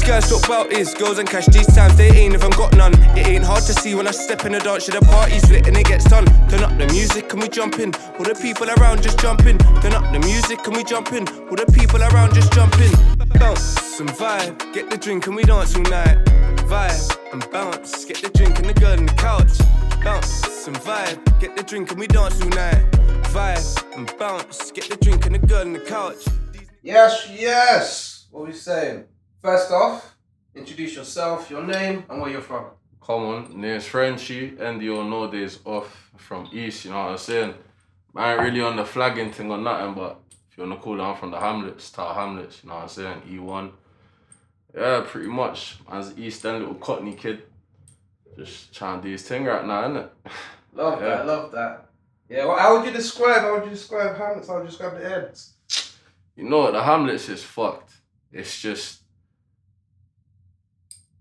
guys talk about is girls and cash. These times they ain't even got none. It ain't hard to see when I step in the dance. The party's lit and it gets done. Turn up the music and we jump in. All the people around just jump in. Turn up the music and we jump in. All the people around just jump in. Bounce and vibe, get the drink and we dance all night. Vibe and bounce, get the drink and the girl on the couch. Bounce and vibe, get the drink and we dance all night. Vibe and bounce, get the drink and the girl on the couch. Yes. What are we saying? First off, introduce yourself, your name, and where you're from. Come on, name's Frenchie, and you'll know days off from East, you know what I'm saying? I ain't really on the flagging thing or nothing, but if you wanna call it, I'm from the Hamlets, Tower Hamlets, you know what I'm saying? E1. Yeah, pretty much. As East End little Cockney kid. Just trying to do his thing right now, innit? Love that. Yeah, well, how would you describe Hamlets? How would you describe the ends? You know what, the Hamlets is fucked. It's just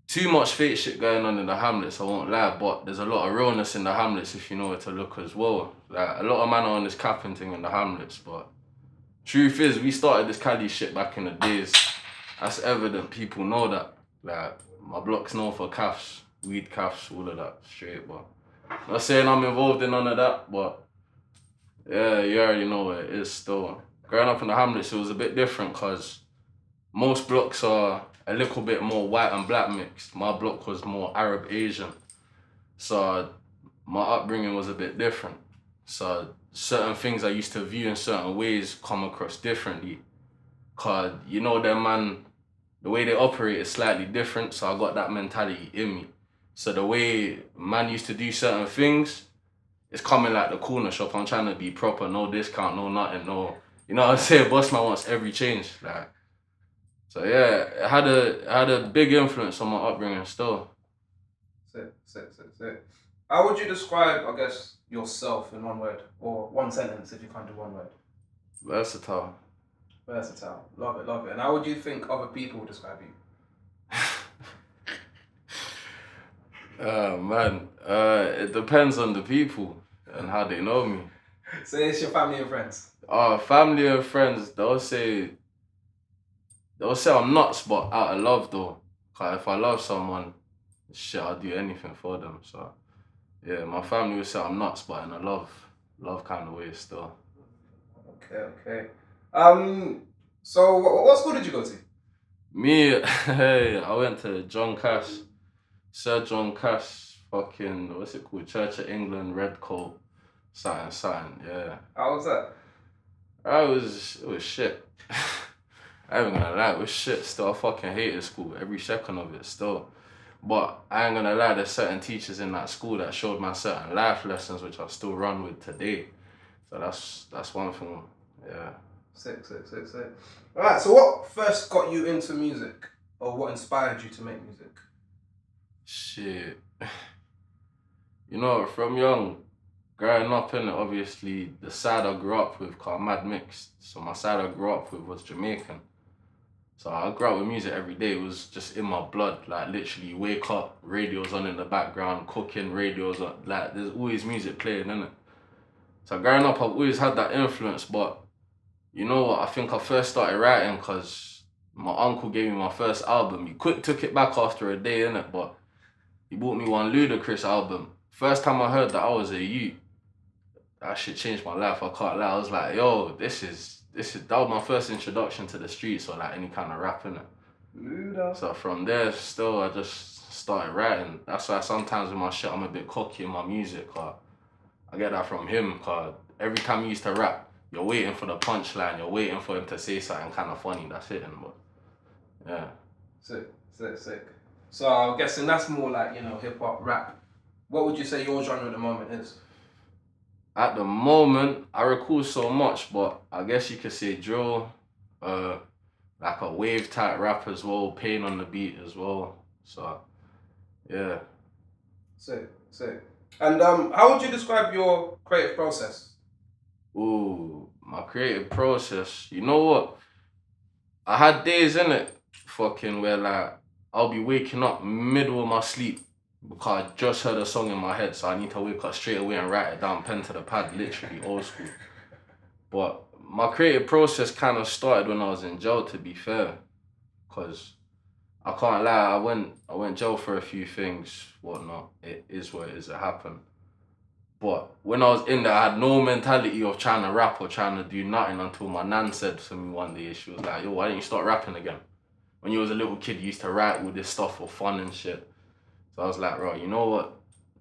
too much fake shit going on in the Hamlets, I won't lie, but there's a lot of realness in the Hamlets if you know where to look as well. Like, a lot of man are on this capping thing in the Hamlets, but truth is, we started this Cali shit back in the days. That's evident, people know that. Like, my block's known for calves, weed calves, all of that straight, but I'm not saying I'm involved in none of that, but yeah, you already know what it is still. Growing up in the Hamlets, it was a bit different because most blocks are a little bit more white and black mixed. My block was more Arab Asian. So my upbringing was a bit different. So certain things I used to view in certain ways come across differently. Cause you know them man, the way they operate is slightly different, so I got that mentality in me. So the way man used to do certain things, it's coming like the corner shop. I'm trying to be proper, no discount, no nothing, no. You know what I'm saying? Boss man wants every change. Like, so yeah, it had a big influence on my upbringing still. Sick. How would you describe, I guess, yourself in one word? Or one sentence if you can't do one word? Versatile. Love it. And how would you think other people would describe you? Man, it depends on the people and how they know me. So it's your family and friends? Family and friends, they'll say I'm nuts, but out of love though. Cause if I love someone, shit, I'll do anything for them. So yeah, my family will say I'm nuts, but in a love kind of way still. Okay. So what school did you go to? Me, hey, I went to Sir John Cass, fucking, what's it called? Church of England, Redcoat, something, yeah. How was that? It was shit. I ain't gonna lie, it was shit still. I fucking hated school, every second of it still. But I ain't gonna lie, there's certain teachers in that school that showed me certain life lessons which I still run with today. So that's one thing, yeah. Sick. Alright, so what first got you into music? Or what inspired you to make music? Shit. You know, from young, growing up in it, obviously, the side I grew up with, cause I'm mad mixed. So my side I grew up with was Jamaican. So I grew up with music every day. It was just in my blood. Like literally, you wake up, radio's on in the background, cooking, radio's on. Like there's always music playing, innit? So growing up, I've always had that influence. But you know what? I think I first started writing because my uncle gave me my first album. He quick took it back after a day, innit? But he bought me one Ludacris album. First time I heard that, I was a youth. That shit changed my life, I can't lie. I was like, yo, that was my first introduction to the streets or like any kind of rap, innit? So from there, still, I just started writing. That's why sometimes with my shit, I'm a bit cocky in my music. I get that from him, cause every time he used to rap, you're waiting for the punchline, you're waiting for him to say something kind of funny, that's it, but yeah. Sick. So I'm guessing that's more like, hip hop, rap. What would you say your genre at the moment is? At the moment, I record so much, but I guess you could say drill, like a wave type rap as well, pain on the beat as well. So, yeah. Sick. And how would you describe your creative process? Ooh, my creative process. You know what? I had days in it, fucking where like I'll be waking up middle of my sleep because I just heard a song in my head, so I need to wake up straight away and write it down, pen to the pad, literally old school. But my creative process kind of started when I was in jail, to be fair, because I can't lie, I went jail for a few things, whatnot. It is what it is, it happened. But when I was in there, I had no mentality of trying to rap or trying to do nothing until my nan said to me one day, she was like, yo, why didn't you start rapping again? When you was a little kid, you used to write all this stuff for fun and shit. So I was like, right, you know what?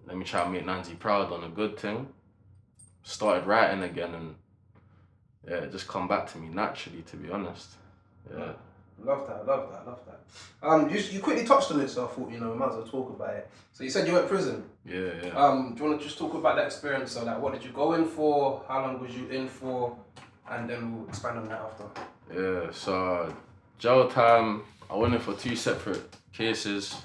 Let me try and make Nancy proud on a good thing. Started writing again and yeah, it just come back to me naturally, to be honest. Yeah. Love that. You quickly touched on it, so I thought, we might as well talk about it. So you said you went to prison. Yeah. Do you want to just talk about that experience? So like, what did you go in for? How long was you in for? And then we'll expand on that after. Yeah, so jail time, I went in for 2 separate cases.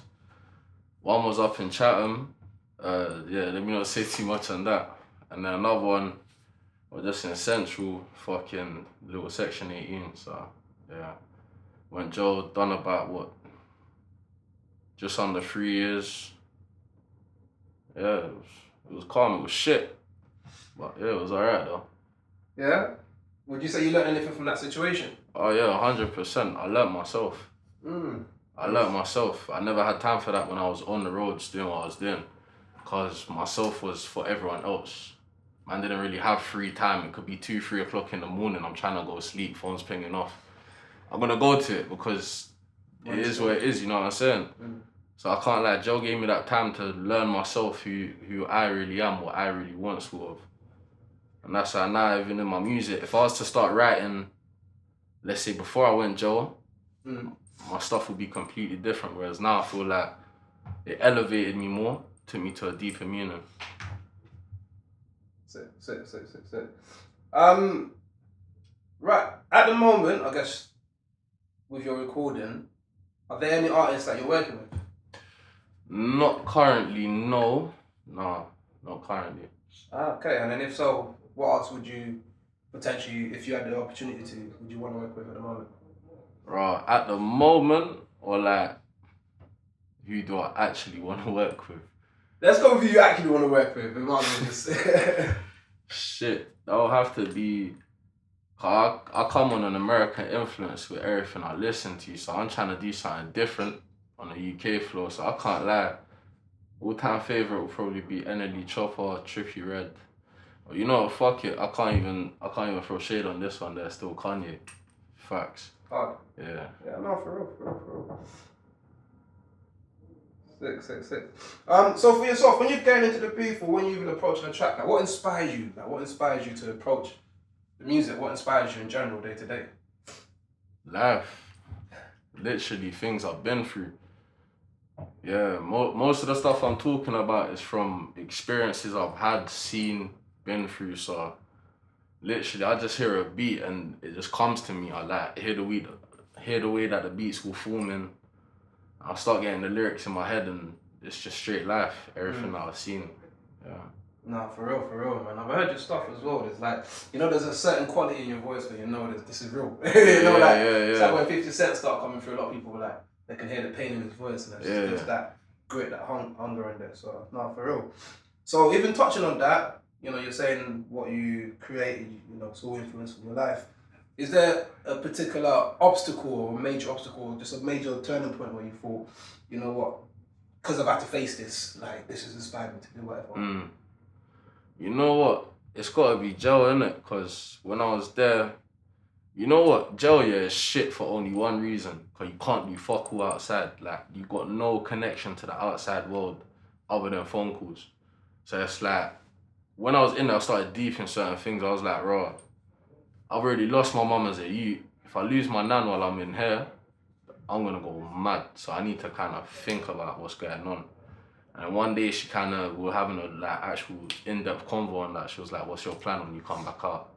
One was up in Chatham. Let me not say too much on that. And then another one was just in Central, fucking little section 18. So yeah, went jail, done about just under 3 years. Yeah, it was calm, it was shit. But yeah, it was alright though. Yeah? Would you say you learned anything from that situation? Oh yeah, 100%. I learnt myself. I learnt myself. I never had time for that when I was on the roads doing what I was doing. Because myself was for everyone else. Man didn't really have free time. It could be 2, 3 o'clock in the morning. I'm trying to go to sleep, phone's pinging off. I'm gonna go to it because it is what it is, you know what I'm saying? So I can't lie, Joe gave me that time to learn myself who I really am, what I really want, sort of. And that's why now, even in my music, if I was to start writing, let's say before I went Joe, my stuff would be completely different. Whereas now I feel like it elevated me more, took me to a deeper meaning. Sick. Right, at the moment, I guess, with your recording, are there any artists that you're working with? Not currently, no. No, not currently. Okay, and then if so, what else would you potentially, if you had the opportunity to, would you want to work with at the moment? Right, at the moment, or like, who do I actually want to work with? Let's go with who you actually want to work with. We might as well just... Shit, that'll have to be... I come on an American influence with everything I listen to, so I'm trying to do something different on the UK floor, so I can't lie. All-time favourite will probably be NLE Chopper, Trippie Redd. But you know what, fuck it, I can't even throw shade on this one, there's still Kanye. Facts. Hard. Yeah. Yeah, no, for real. Sick. So for yourself, when you're getting into the beef or when you're even approaching a track, like what inspires you? Like what inspires you to approach the music? What inspires you in general, day to day? Life. Literally things I've been through. Yeah, most of the stuff I'm talking about is from experiences I've had, seen, been through. So literally I just hear a beat and it just comes to me. I like hear the way that the beats will form in. I'll start getting the lyrics in my head and it's just straight life, everything that I've seen. Yeah. Nah, for real, man. I've heard your stuff as well. There's like, there's a certain quality in your voice where you know that this is real. It's like when 50 Cent start coming through, a lot of people like, they can hear the pain in his voice and there's that grit, that hunger in there. So, nah, for real. So even touching on that, you're saying what you created, it's all influence in your life. Is there a particular obstacle or a major obstacle, or just a major turning point where you thought, you know what, because I've had to face this, like this has inspired me to do whatever? You know what? It's got to be jail, innit? Because when I was there, you know what? Jail, is shit for only one reason. Because you can't do fuck all outside. Like, you got no connection to the outside world other than phone calls. So it's like, when I was in there, I started deep in certain things. I was like, raw, I've already lost my mum as a youth. If I lose my nan while I'm in here, I'm going to go mad. So I need to kind of think about what's going on. And one day we were having a actual in-depth convo on that. She was like, what's your plan when you come back out?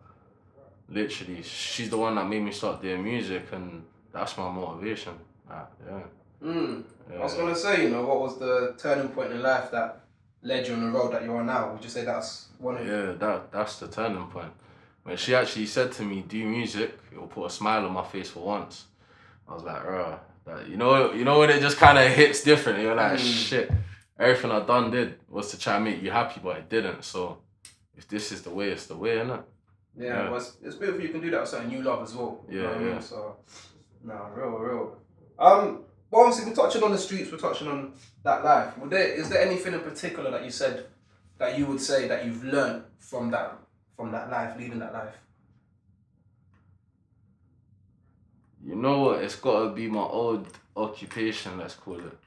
Literally, she's the one that made me start doing music and that's my motivation. Yeah. I was going to say, what was the turning point in life that led you on the road that you're on now? Would you say that's one of them? Yeah, that's the turning point. When she actually said to me, do music, it'll put a smile on my face for once. I was like, you know when it just kind of hits different. You're like, shit. Everything I did was to try and make you happy, but it didn't. So if this is the way, it's the way, innit? Yeah. Well, it's beautiful you can do that with something you love as well. Yeah. So, real. Well, obviously, we're touching on the streets, we're touching on that life. Is there anything in particular that you said that you would say that you've learned from that life, leading that life? You know what? It's got to be my old occupation, let's call it.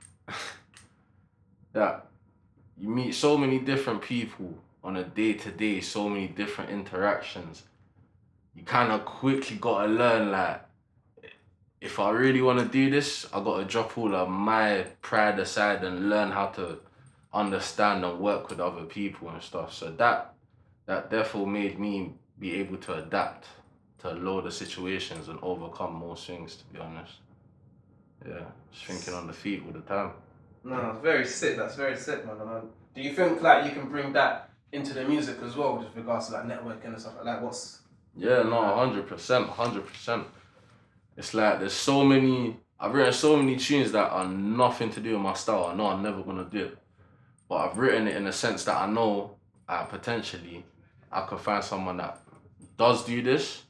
That you meet so many different people on a day-to-day, so many different interactions. You kind of quickly got to learn, like, if I really want to do this, I got to drop all of my pride aside and learn how to understand and work with other people and stuff. So that therefore made me be able to adapt to a load of situations and overcome most things, to be honest. Yeah, just thinking on the feet all the time. No, it's very sick. That's very sick, man. Do you think like you can bring that into the music as well, just regards to like networking and stuff like that? Yeah, no, 100%. It's like there's so many. I've written so many tunes that are nothing to do with my style. I know I'm never gonna do it, but I've written it in a sense that I know potentially I could find someone that does do this,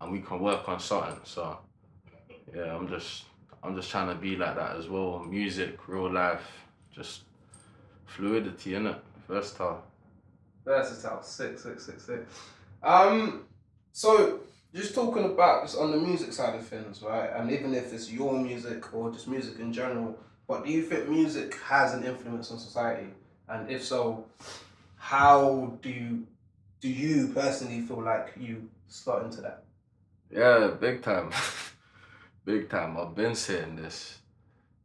and we can work on something. So yeah, I'm just trying to be like that as well. Music, real life, just fluidity, innit? Versatile. Sick. So just talking about just on the music side of things, right? And even if it's your music or just music in general, but do you think music has an influence on society? And if so, how do you personally feel like you slot into that? Yeah, big time. Big time. I've been saying this.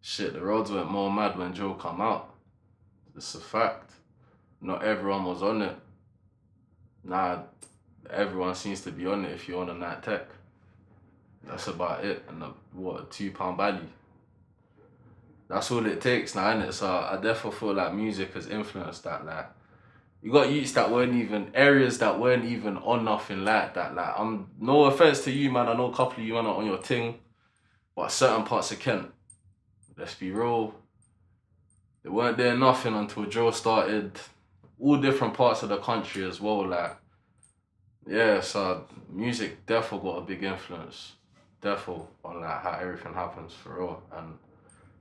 Shit, the roads went more mad when Joe come out. It's a fact. Not everyone was on it. Nah, everyone seems to be on it if you're on a night tech. That's about it. And a £2 belly. That's all it takes now, innit? So I therefore feel like music has influenced that. Like, you got youths that weren't even, areas that weren't even on nothing like that. Like, no offense to you, man. I know a couple of you man are on your thing. But certain parts of Kent, let's be real, they weren't there nothing until Joe started. All different parts of the country as well, like, yeah, so music definitely got a big influence, definitely, on like how everything happens, for real. And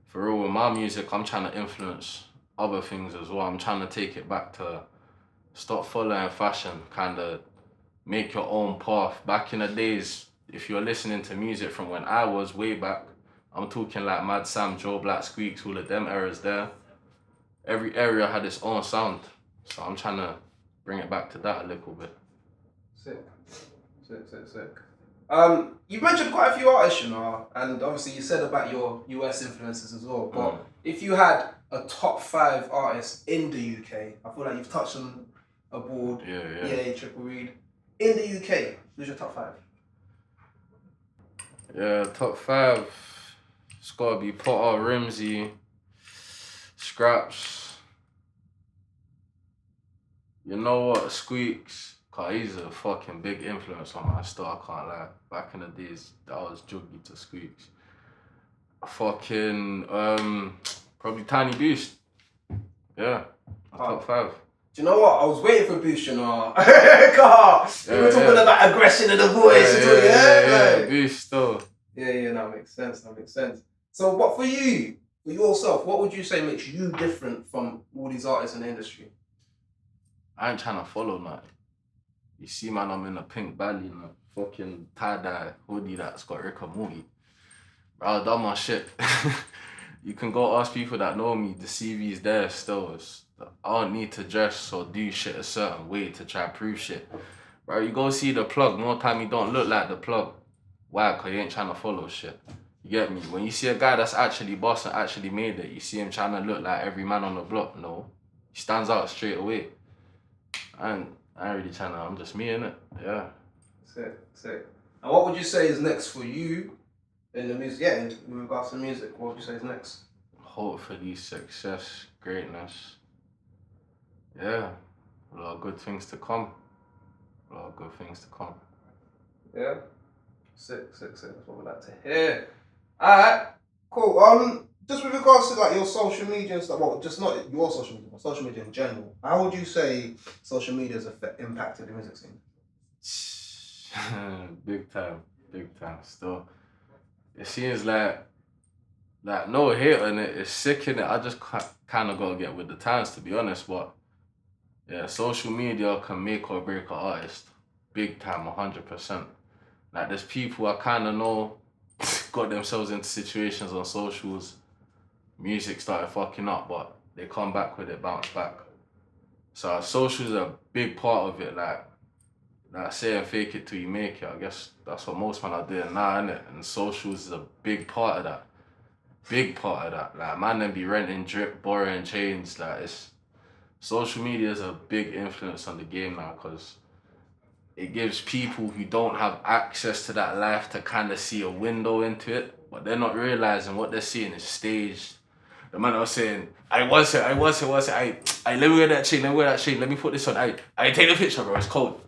for real, with my music, I'm trying to influence other things as well. I'm trying to take it back to stop following fashion, kind of make your own path. Back in the days, if you're listening to music from when I was way back, I'm talking like Mad Sam, Joe Black, Squeaks, all of them eras there. Every area had its own sound. So I'm trying to bring it back to that a little bit. Sick. You mentioned quite a few artists, you know, and obviously you said about your US influences as well. But if you had a top 5 artists in the UK, I feel like you've touched on abroad, Triple Reed. In the UK, who's your top 5? Yeah, top 5. It's gotta be Potter, Rimsey, Scraps. You know what, Squeaks, cause he's a fucking big influence on my style, I can't lie. Back in the days, that was juggy to Squeaks. Fucking, probably Tiny Boost. Yeah, top 5. Do you know what? I was waiting for Boost, you know. We were talking about aggression in the voice. Yeah, Boost though. Yeah, that makes sense. So what for you, for yourself, what would you say makes you different from all these artists in the industry? I ain't trying to follow nothing. You see, man, I'm in a pink belly and a fucking tie-dye hoodie that's got Rick and Morty. Bro, I done my shit. You can go ask people that know me, the CV's there still. I don't need to dress or do shit a certain way to try to prove shit. Bro, you go see the plug, more time you don't look like the plug. Why? Because you ain't trying to follow shit. You get me? When you see a guy that's actually boss and actually made it, you see him trying to look like every man on the block. No, he stands out straight away. I ain't really trying to, I'm just me, innit? Yeah. Sick. And what would you say is next for you in the music? Yeah, in regards to music, what would you say is next? Hopefully success, greatness. Yeah, a lot of good things to come. Yeah? Sick. That's what we like to hear. Alright, cool. Just with regards to like your social media and stuff, well, just not your social media, but social media in general, how would you say social media has impacted the music scene? Big time. Still, it seems like like, no hate on it, it's sick in it. I just kind of got to get with the times, to be honest. But yeah, social media can make or break an artist. Big time, 100%. Like, there's people I kind of know got themselves into situations on socials. Music started fucking up, but they come back with it, bounce back. So socials are a big part of it. Like saying fake it till you make it. I guess that's what most men are doing now, innit? And socials is a big part of that. Big part of that. Like, man, then be renting drip, borrowing chains. Like, it's social media is a big influence on the game now, because it gives people who don't have access to that life to kind of see a window into it, but they're not realizing what they're seeing is staged. The man was saying, I want it, let me wear that chain, let me put this on, I take the picture, bro, it's cold.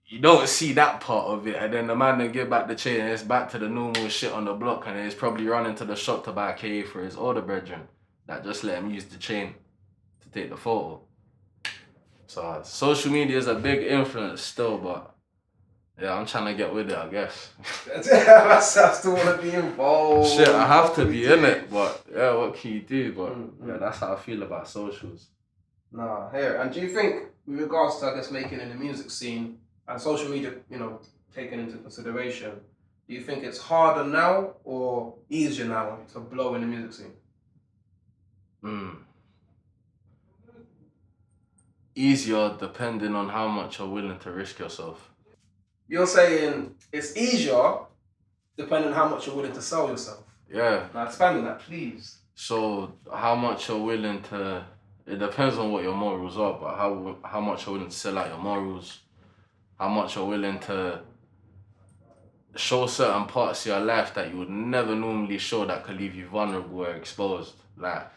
You don't see that part of it, and then the man then give back the chain and it's back to the normal shit on the block, and then he's probably running to the shop to buy a KA for his older brethren that just let him use the chain to take the photo. So social media is a big influence still, but yeah, I'm trying to get with it, I guess. I still want to be involved. Shit, I have to be in it, but yeah, what can you do? But yeah, that's how I feel about socials. Nah, here. And do you think, with regards to, I guess, making in the music scene and social media, you know, taken into consideration, do you think it's harder now or easier now to blow in the music scene? Easier depending on how much you're willing to risk yourself. You're saying it's easier depending on how much you're willing to sell yourself. Yeah. Now expand on that, please. So how much you're willing to, it depends on what your morals are, but how much you're willing to sell out your morals, how much you're willing to show certain parts of your life that you would never normally show that could leave you vulnerable or exposed. Like,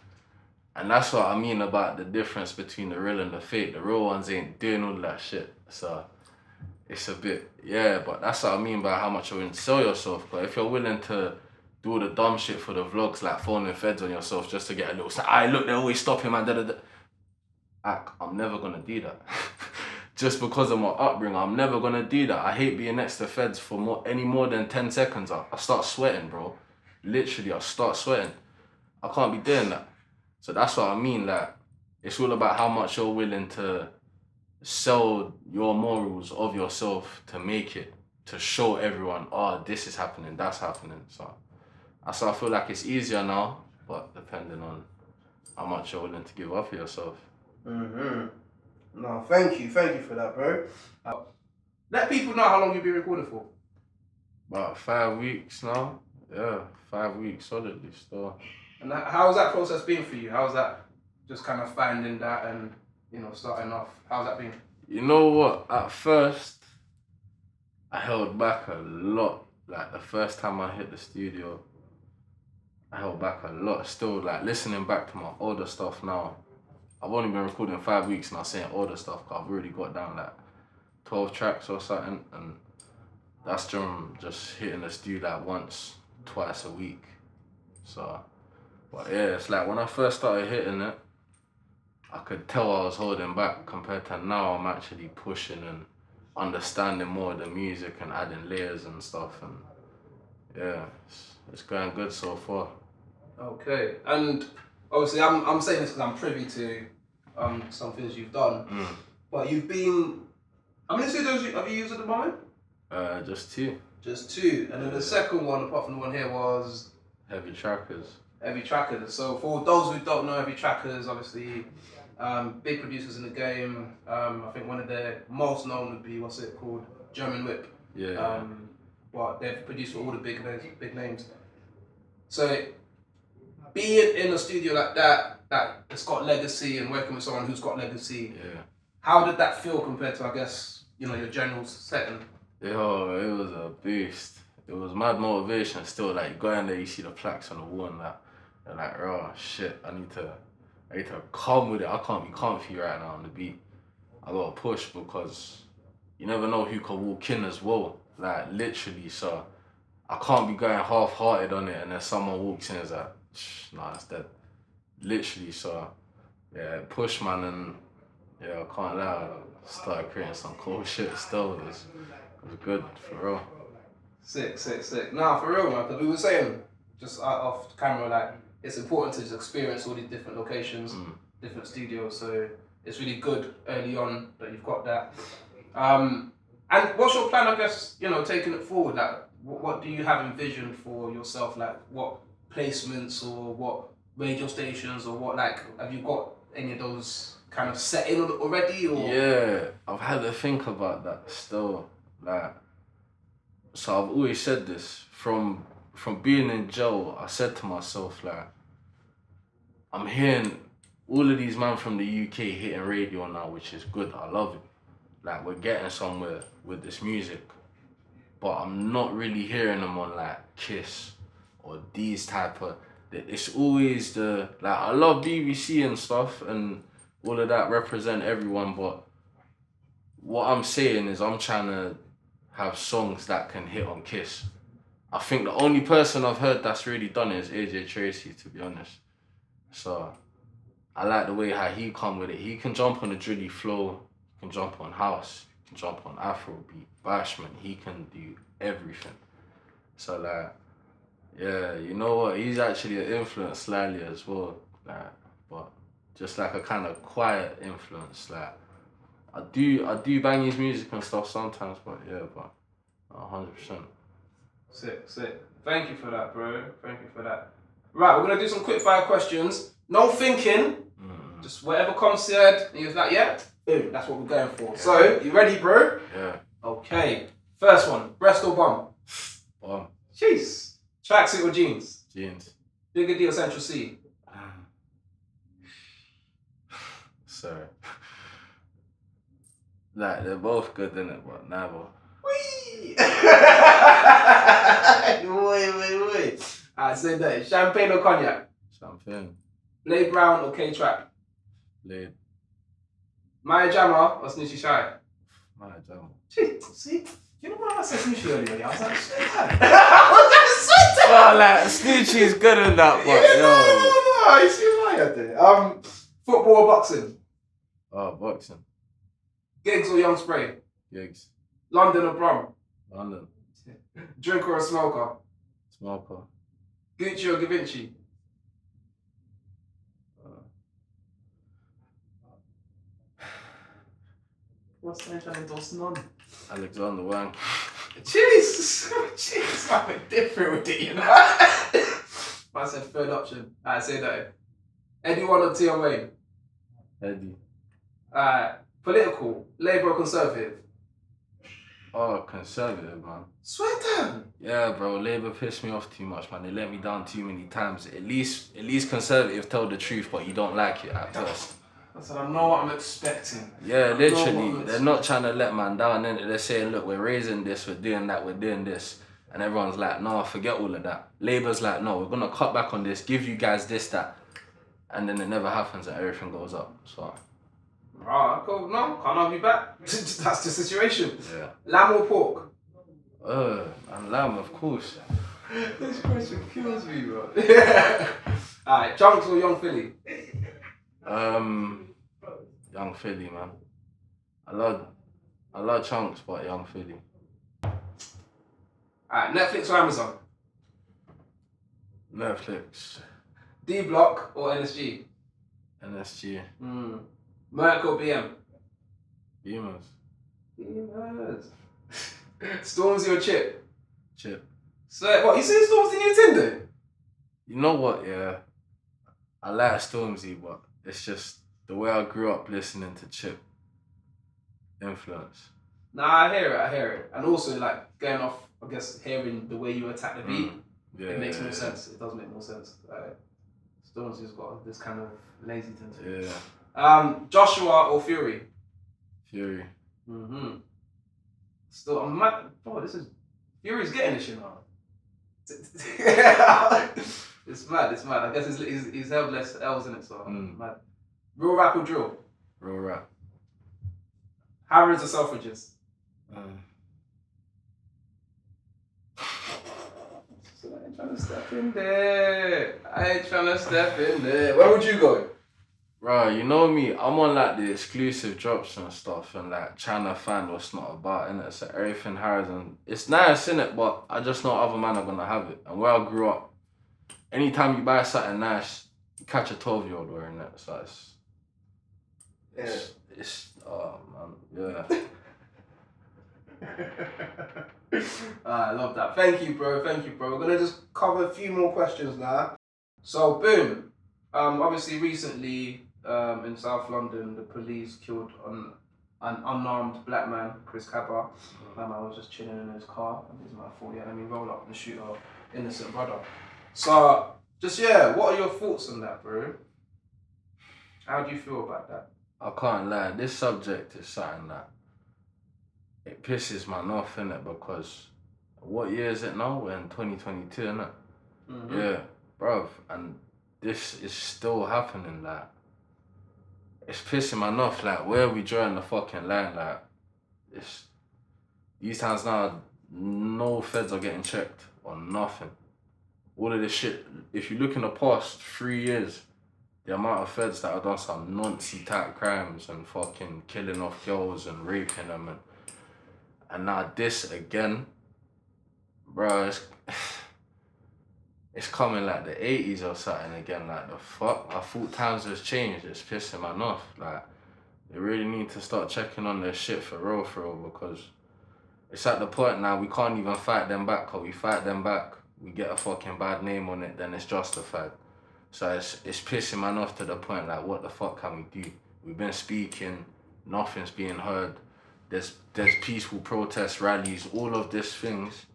and that's what I mean about the difference between the real and the fake. The real ones ain't doing all that shit. So it's a bit, yeah, but that's what I mean by how much you're willing to sell yourself. But if you're willing to do all the dumb shit for the vlogs, like phoning feds on yourself just to get a little, look, they're always stopping, man, I'm never gonna do that. Just because of my upbringing, I'm never gonna do that. I hate being next to feds for any more than 10 seconds. I start sweating, bro. Literally, I start sweating. I can't be doing that. So that's what I mean, like, it's all about how much you're willing to sell your morals of yourself to make it, to show everyone, oh, this is happening, that's happening. So I feel like it's easier now, but depending on how much you're willing to give up for yourself. No, thank you for that, bro. Let people know how long you've been recording for. About 5 weeks now. Yeah, 5 weeks solidly still. And how's that process been for you? How's that just kind of finding that and, you know, starting off? How's that been? You know what? At first, I held back a lot. Like, the first time I hit the studio, I held back a lot. Still, like, listening back to my older stuff now, I've only been recording 5 weeks and I'm saying older stuff because I've already got down like 12 tracks or something, and that's just hitting the studio like once, twice a week. So, but yeah, it's like when I first started hitting it, I could tell I was holding back compared to now. I'm actually pushing and understanding more of the music and adding layers and stuff, and yeah, it's going good so far. Okay, and obviously I'm saying this because I'm privy to some things you've done, but you've been, how many studios have you used at the moment? Just two. Just two, and then the second one, apart from the one here, was Heavy Trackers. Heavy Trackers. So for those who don't know Heavy Trackers, obviously big producers in the game. I think one of their most known would be, what's it called, German Whip. Yeah. But they've produced for all the big names. So being in a studio like that it's got legacy, and working with someone who's got legacy, how did that feel compared to, I guess, you know, your general setting? Yo, it was a beast. It was mad motivation still. Like, you go in there, you see the plaques on the wall and that, you're like, oh shit, I need to come with it. I can't be comfy right now on the beat. I gotta push, because you never know who can walk in as well. Like, literally, so I can't be going half-hearted on it and then someone walks in and is like, nah, it's dead. Literally, so yeah, push, man, and yeah, I can't lie, I started creating some cool shit still. It was good, for real. Sick. Nah, for real, man, because we were saying just off camera, like it's important to just experience all these different locations, different studios. So it's really good early on that you've got that. And what's your plan? I guess taking it forward. Like, what do you have envisioned for yourself? Like, what placements or what radio stations or what? Like, have you got any of those kind of set in already? Or yeah, I've had to think about that still. Like, so I've always said this from being in jail. I said to myself, like, I'm hearing all of these men from the UK hitting radio now, which is good. I love it. Like, we're getting somewhere with this music, but I'm not really hearing them on like Kiss or these type of. It's always I love BBC and stuff and all of that represent everyone, but what I'm saying is I'm trying to have songs that can hit on Kiss. I think the only person I've heard that's really done it is AJ Tracy, to be honest. So I like the way how he come with it. He can jump on a drilly flow, he can jump on house, he can jump on Afrobeat, bashment, he can do everything. So like, yeah, you know what? He's actually an influence slightly as well. Like, but just like a kind of quiet influence. Like, I do bang his music and stuff sometimes, but yeah, but 100%. Sick. Thank you for that, bro. Thank you for that. Right, we're gonna do some quick fire questions. No thinking. Just whatever comes said. And you're like, yeah, boom. That's what we're going for. Yeah. So, you ready, bro? Yeah. Okay. First one. Breast or bum? Bum. Jeez. Tracksuit or jeans? Jeans. Bigger D or Central C? Sorry. Like, they're both good, innit? But never. Wait. Wait. I said that. Champagne or cognac? Champagne. Blade Brown or K-Trap? Blade. Maya Jama or Snitchy Shy? Maya Jama. See? You know what I said Snitchy earlier? I was like, oh, like, Snitchy's good in that, but no, you see Maya there. Football or boxing? Oh, boxing. Gigs or Young Spray? Gigs. London or Brum? London. Drinker or smoker? Smoker. Gucci or Givenchy? What's the name of none? Alexander Wang. Jesus, I'm a bit different with it, you know. I said third option. I say that. Eddie One or Tion Wayne? Eddie. Political, Labour or Conservative? Oh, Conservative, man. Swear down. Yeah, bro. Labour pissed me off too much, man. They let me down too many times. At least Conservative tell the truth, but you don't like it at first. I said, I know what I'm expecting. Yeah, literally. They're not trying to let man down, and they're saying, look, we're raising this, we're doing that, we're doing this. And everyone's like, no, forget all of that. Labour's like, no, we're going to cut back on this, give you guys this, that. And then it never happens and everything goes up. So. Right, cool. No, can't argue back. That's the situation. Yeah. Lamb or pork? And lamb, of course. This question kills me, bro. Alright, Chunks or Young Philly? Young Philly, man. I love Chunks, but Young Philly. Alright, Netflix or Amazon? Netflix. D Block or NSG? NSG. Merc or BM? Beamers. Stormzy or Chip? Chip. So, what, you seen Stormzy Nintendo? You know what, yeah. I like Stormzy, but it's just the way I grew up listening to Chip. Influence. Nah, I hear it. And also, like, going off, I guess, hearing the way you attack the beat, it makes more sense. It does make more sense. Stormzy's got this kind of lazy to it. Yeah. Joshua or Fury? Fury. Still, I'm mad. Bro, this is... Fury's getting this shit now. It's mad. I guess he's held less L's in it, so mad. Real rap or drill? Real rap. Harrods or Selfridges? I ain't trying to step in there. Where would you go? Bro, you know me, I'm on like the exclusive drops and stuff and like trying to find what's not about, innit? So everything Harrods and it's nice, innit? But I just know other men are gonna have it. And where I grew up, anytime you buy something nice, you catch a 12-year-old wearing it. So it's oh man, yeah. I love that. Thank you, bro. We're gonna just cover a few more questions now. So, boom. Obviously, recently, in South London, the police killed an unarmed black man, Chris Cabba. My man was just chilling in his car, and his man thought, let me roll up and shoot our innocent brother. So, what are your thoughts on that, bro? How do you feel about that? I can't lie. This subject is something that it pisses man off, innit? Because what year is it now? We're in 2022, innit? Mm-hmm. Yeah, bruv. And this is still happening, like. It's pissing man off, like, where are we drawing the fucking line? Like, it's... These times now, no feds are getting checked or nothing. All of this shit, if you look in the past 3 years, the amount of feds that have done some noncy type crimes and fucking killing off girls and raping them and now this again, bro, it's coming like the 80s or something again, like the fuck? I thought times has changed, it's pissing man off. Like, they really need to start checking on their shit for real, because it's at the point now we can't even fight them back, because we fight them back, we get a fucking bad name on it, then it's justified. So it's pissing man off to the point, like, what the fuck can we do? We've been speaking, nothing's being heard. There's peaceful protests, rallies, all of these things.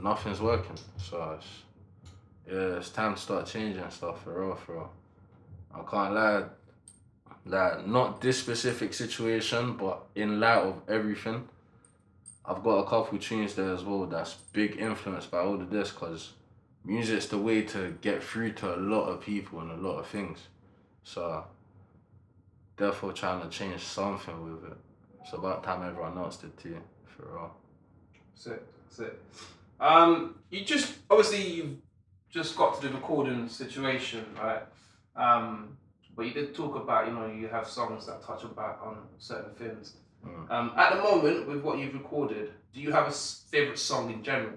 Nothing's working. So it's time to start changing stuff for real. I can't lie, like, not this specific situation, but in light of everything, I've got a couple tunes there as well that's big influenced by all of this, because music's the way to get through to a lot of people and a lot of things. So, therefore trying to change something with it. It's about time everyone else did too, for real. Sick. You've just got to the recording situation, right? But you did talk about, you have songs that touch on certain things. At the moment, with what you've recorded, do you have a favourite song in general?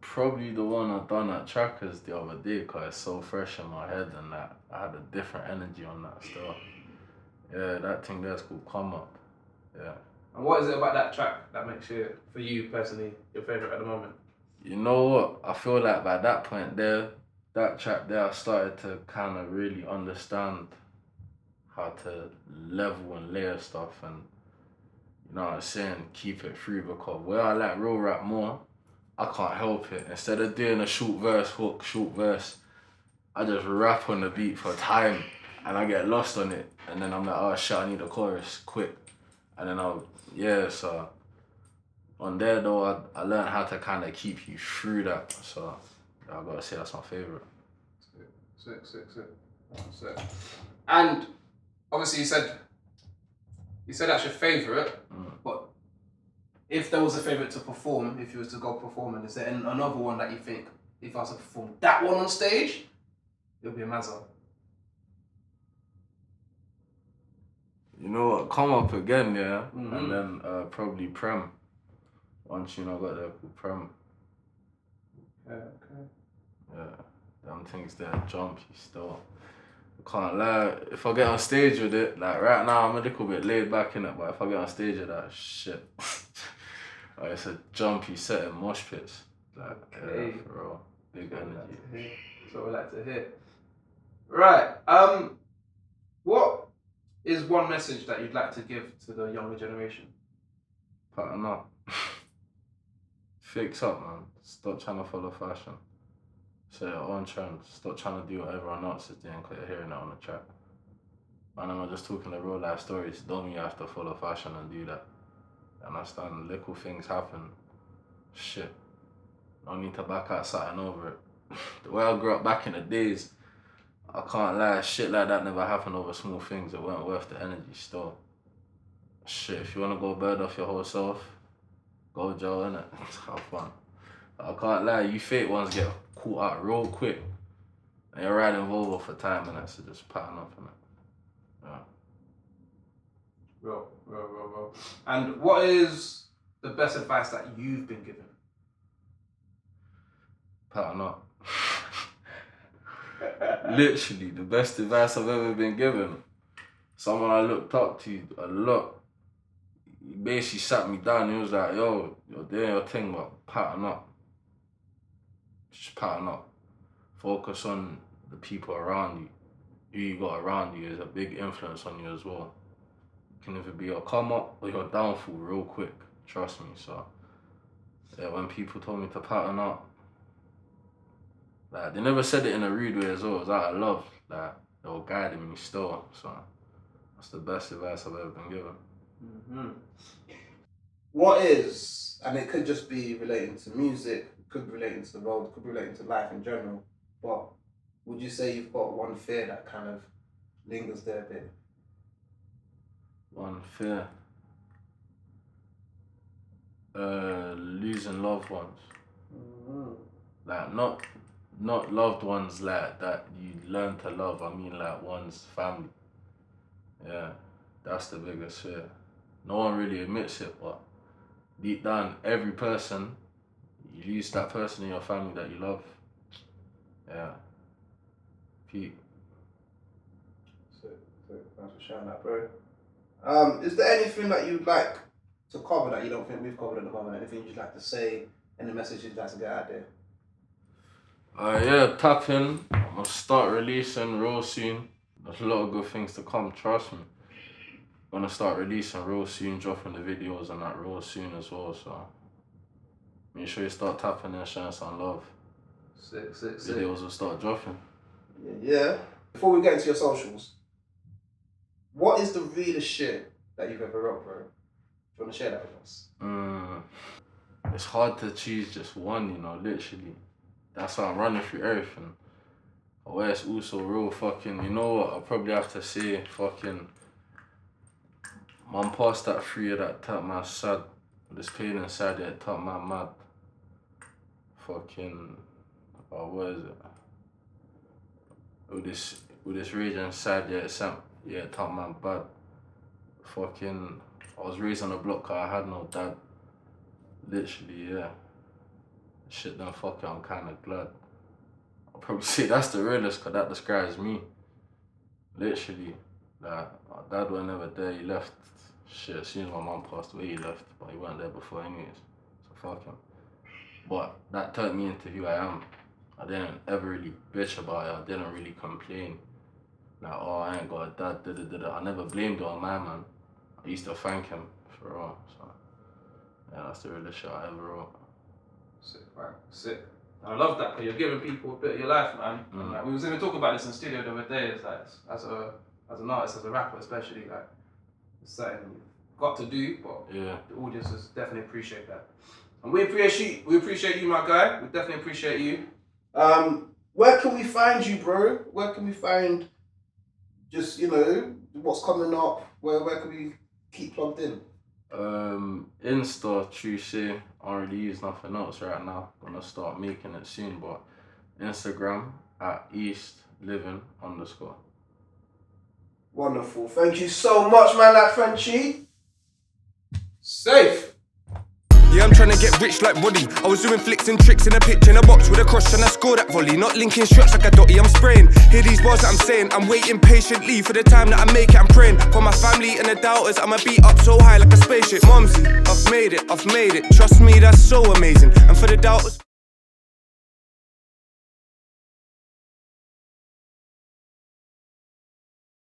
Probably the one I done at Trackers the other day, because it's so fresh in my head, and that I had a different energy on that still. Yeah, that thing there's called Come Up. Yeah. And what is it about that track that makes it, for you personally, your favourite at the moment? You know what? I feel like by that point there, that track there, I started to kind of really understand how to level and layer stuff, and, you know what I'm saying, keep it through, because where I like real rap more, I can't help it. Instead of doing a short verse, hook, short verse, I just rap on the beat for time, and I get lost on it, and then I'm like, oh shit, I need a chorus, quick. And then so on there though, I learned how to kind of keep you through that, so I gotta say that's my favourite. Sick. And obviously you said that's your favourite, but if there was a favourite to perform, if you was to go performing, is there another one that you think, if I was to perform that one on stage, it would be a Mazza? You know what, Come Up again, yeah? Mm-hmm. And then probably Prem. One tune I got there called Prem. Okay. Yeah, them things there, jumpy still. I can't lie, if I get on stage with it, like right now I'm a little bit laid back in it, but if I get on stage with that, shit. Like, it's a jumpy set in mosh pits. Like, okay. Yeah, for real. Big energy. That's what we like to hear. Right, what is one message that you'd like to give to the younger generation? Pattern up. Fix up, man. Stop trying to follow fashion. Set your own trend. Stop trying to do what everyone else is doing because you're hearing it on the track. Man, I'm not just talking the real life stories. Don't mean you have to follow fashion and do that. Understand, little things happen. Shit. No need to back out something over it. The way I grew up back in the days, I can't lie, shit like that never happened over small things. It weren't worth the energy still. Shit, if you want to go bird off your whole self, go Joe, innit? Have fun. I can't lie, you fake ones get caught out real quick. And you're riding Volvo for time, innit? So just pattern up, innit? Yeah. Real. And what is the best advice that you've been given? Pattern up. Literally, the best advice I've ever been given. Someone I looked up to a lot. He basically sat me down. He was like, yo, you're doing your thing, but pattern up. Just pattern up. Focus on the people around you. Who you got around you is a big influence on you as well. It can either be your come up or your downfall real quick. Trust me. So, yeah, when people told me to pattern up, like, they never said it in a rude way as well. It was out of love. Like, they were guiding me still. So, that's the best advice I've ever been given. Mm-hmm. What is, and it could just be relating to music, could be relating to the world, could be relating to life in general, but would you say you've got one fear that kind of lingers there a bit? One fear. Losing loved ones. Mm-hmm. Like, not loved ones like that you learn to love. I mean, like, one's family. Yeah, that's the biggest fear. No one really admits it, but deep down, every person, you lose that person in your family that you love. Yeah. Pete. So thanks for sharing that, bro. Is there anything that you'd like to cover that you don't think we've covered at the moment? Anything you'd like to say? Any message you'd like to get out there? Yeah, tap in. I'm gonna start releasing real soon. There's a lot of good things to come, trust me. I'm gonna start releasing real soon, dropping the videos and that real soon as well, so make sure you start tapping in, showing some love. Sick. Videos will start dropping. Yeah. Before we get into your socials, what is the realest shit that you've ever wrote, bro? Do you want to share that with us? It's hard to choose just one, you know, literally. That's why I'm running through everything. But it's also real fucking, you know what, I'll probably have to say fucking, man passed that free that top man sad. This pain inside it, top man mad. Fucking, what is it? With this rage inside, top man bad. Fucking, I was raised on a block cause I had no dad. Literally, yeah. Shit done fucking, I'm kinda glad. I'll probably say that's the realest cause that describes me. Literally. Like, my dad was never there, he left. Shit, as soon as my mum passed away, he left. But he weren't there before anyways. So fuck him. But that turned me into who I am. I didn't ever really bitch about it. I didn't really complain. Like, oh, I ain't got a dad, I never blamed it on my man. I used to thank him for all. So, yeah, that's the realest shit I ever wrote. Sick, right? Sick. I love that because you're giving people a bit of your life, man. Mm. Like, we was even talking about this in the studio the other day. It's like, as an artist, as a rapper especially, like, it's something you've got to do, but yeah, the audiences definitely appreciate that. And we appreciate you, my guy. We definitely appreciate you. Where can we find you, bro? Where can we find just, you know, what's coming up? Where can we keep plugged in? Insta, Touche. I don't really use nothing else right now. Gonna start making it soon, but Instagram at eastliving_. Wonderful. Thank you so much, man, like Frenchie. Safe. Yeah, I'm trying to get rich like Roddy. I was doing flicks and tricks in a pitch in a box with a cross and I scored that volley. Not linking shots like a dotty, I'm spraying. Hear these bars that I'm saying. I'm waiting patiently for the time that I make it. I'm praying for my family and the doubters. I'ma be up so high like a spaceship. Mumsy, I've made it. Trust me, that's so amazing. And for the doubters.